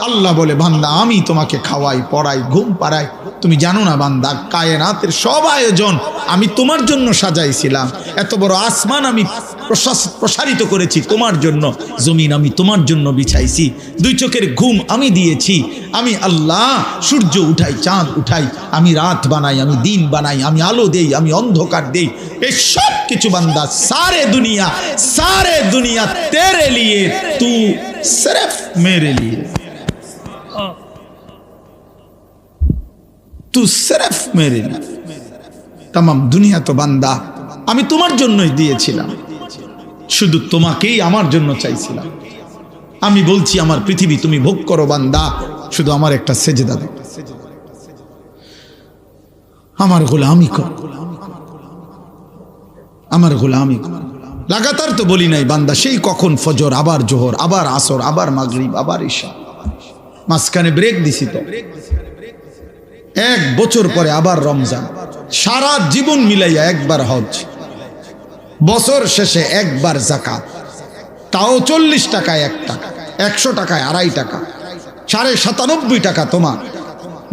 আল্লাহ বলে, বান্দা আমি তোমাকে খাওয়াই, পড়াই, ঘুম পাড়াই। তুমি জানো না বান্দা, কায়নাতের সব আয়োজন আমি তোমার জন্য সাজাইছিলাম। এত বড় আসমান আমি প্রসারিত করেছি তোমার জন্য, জমিন আমি তোমার জন্য বিছাইছি, দুই চোখের ঘুম আমি দিয়েছি। আমি আল্লাহ সূর্য উঠাই, চাঁদ উঠাই, আমি রাত বানাই, আমি দিন বানাই, আমি আলো দেই, আমি অন্ধকার দেই। এই সব কিছু বান্দা সারে দুনিয়া তেরে লিয়ে, তু সির্ফ মেরে লিয়ে, তু সির্ফ মেরে লিয়ে। তাম দুনিয়া তো বান্দা আমি তোমার জন্যই দিয়েছিলাম, শুধু তোমাকেই আমার জন্য চাইছিলাম। আমি বলছি আমার পৃথিবী তুমি ভোগ করো বান্দা, শুধু আমার একটা সেজদা দাও, আমার গোলামি কর, আমার গোলামি কর। লাগাতার তো বলি নাই বান্দা, সেই কখন ফজর, আবার জোহর, আবার আসর, আবার মাগরিব, আবার ঈশা, মাঝখানে ব্রেক দিছি তো। 1 বছর পরে আবার রমজান, সারা জীবন মিলাইয়া একবার হজ, বছর শেষে একবার যাকাত, তাও 40 টাকায় 1 টাকা, 100 টাকায় 2.5 টাকা, 97.5 টাকা তোমার,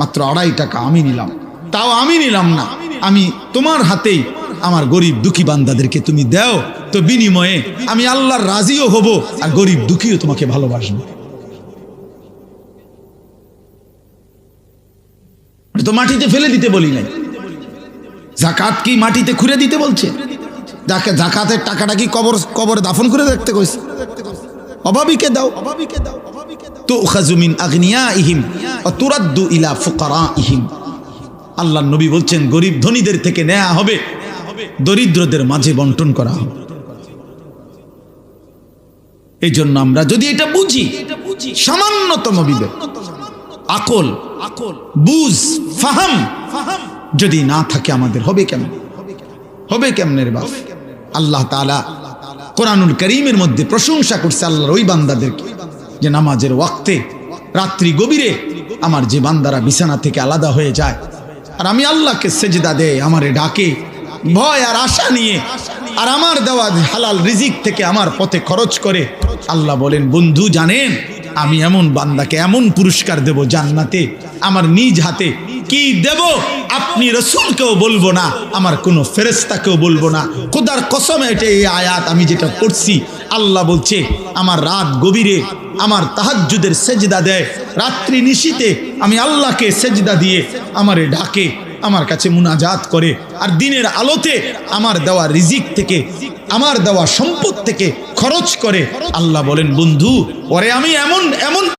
মাত্র 2.5 টাকা আমি নিলাম। তাও আমি নিলাম না, আমি তোমার হাতেই আমার গরিব দুঃখী বান্দাদেরকে তুমি দাও, তো বিনিময়ে আমি আল্লাহর রাজিও হব, আর গরিব দুঃখীও তোমাকে ভালোবাসবো। তো মাটিতে ফেলে দিতে বলি নাই। যাকাত কি মাটিতে খুঁড়ে দিতে বলছে? যাকাতের টাকাটা কি কবরে দাফন করে রাখতে কইছে? অভাবীকে দাও, তুখাযু মিন আগনিয়াইহিম ওয়া তুরাদ্দু ইলা ফুকারাইহিম। আল্লাহর নবী বলছেন, গরিব ধনীদের থেকে নেওয়া হবে, দরিদ্রদের মাঝে বন্টন করা হবে। এই জন্য আমরা যদি এটা বুঝি, সামান্যতম বিবেক, আকল, বুঝ, ফাহাম যদি না থাকে আমাদের, হবে কেমন? হবে কেমনের বাপ? আল্লাহ তাআলা কোরআনুল কারীমের মধ্যে প্রশংসা করছে আল্লাহর ওই বান্দাদেরকে, যে নামাজের ওয়াক্তে রাত্রি গভীরে আমার যে বান্দারা বিছানা থেকে আলাদা হয়ে যায় আর আমি আল্লাহকে সেজদা দেয়, আমারে ডাকে ভয় আর আশা নিয়ে, আর আমার দেওয়া হালাল রিজিক থেকে আমার পথে খরচ করে, আল্লাহ বলেন, বন্ধু জানেন আমি এমন বান্দাকে এমন পুরস্কার দেব জান্নাতে, আমার নিজ হাতে কি দেব আপনি রাসূলকেও বলবো না, আমার কোনো ফেরেশতাকেও বলবো না। খোদার কসম, এটা এই আয়াত আমি যেটা পড়ছি, আল্লাহ বলছে আমার রাত গভীরে আমার তাহাজ্জুদের সেজদা দেয়, রাত্রি নিশীতে আমি আল্লাহকে সেজদা দিয়ে আমারে ডাকে, আমার কাছে মুনাজাত করে, আর দিনের আলোতে আমার দেওয়া রিজিক থেকে, আমার দেওয়া সম্পদ থেকে খরচ করে। আল্লাহ বলেন, বন্ধু ওরে আমি এমন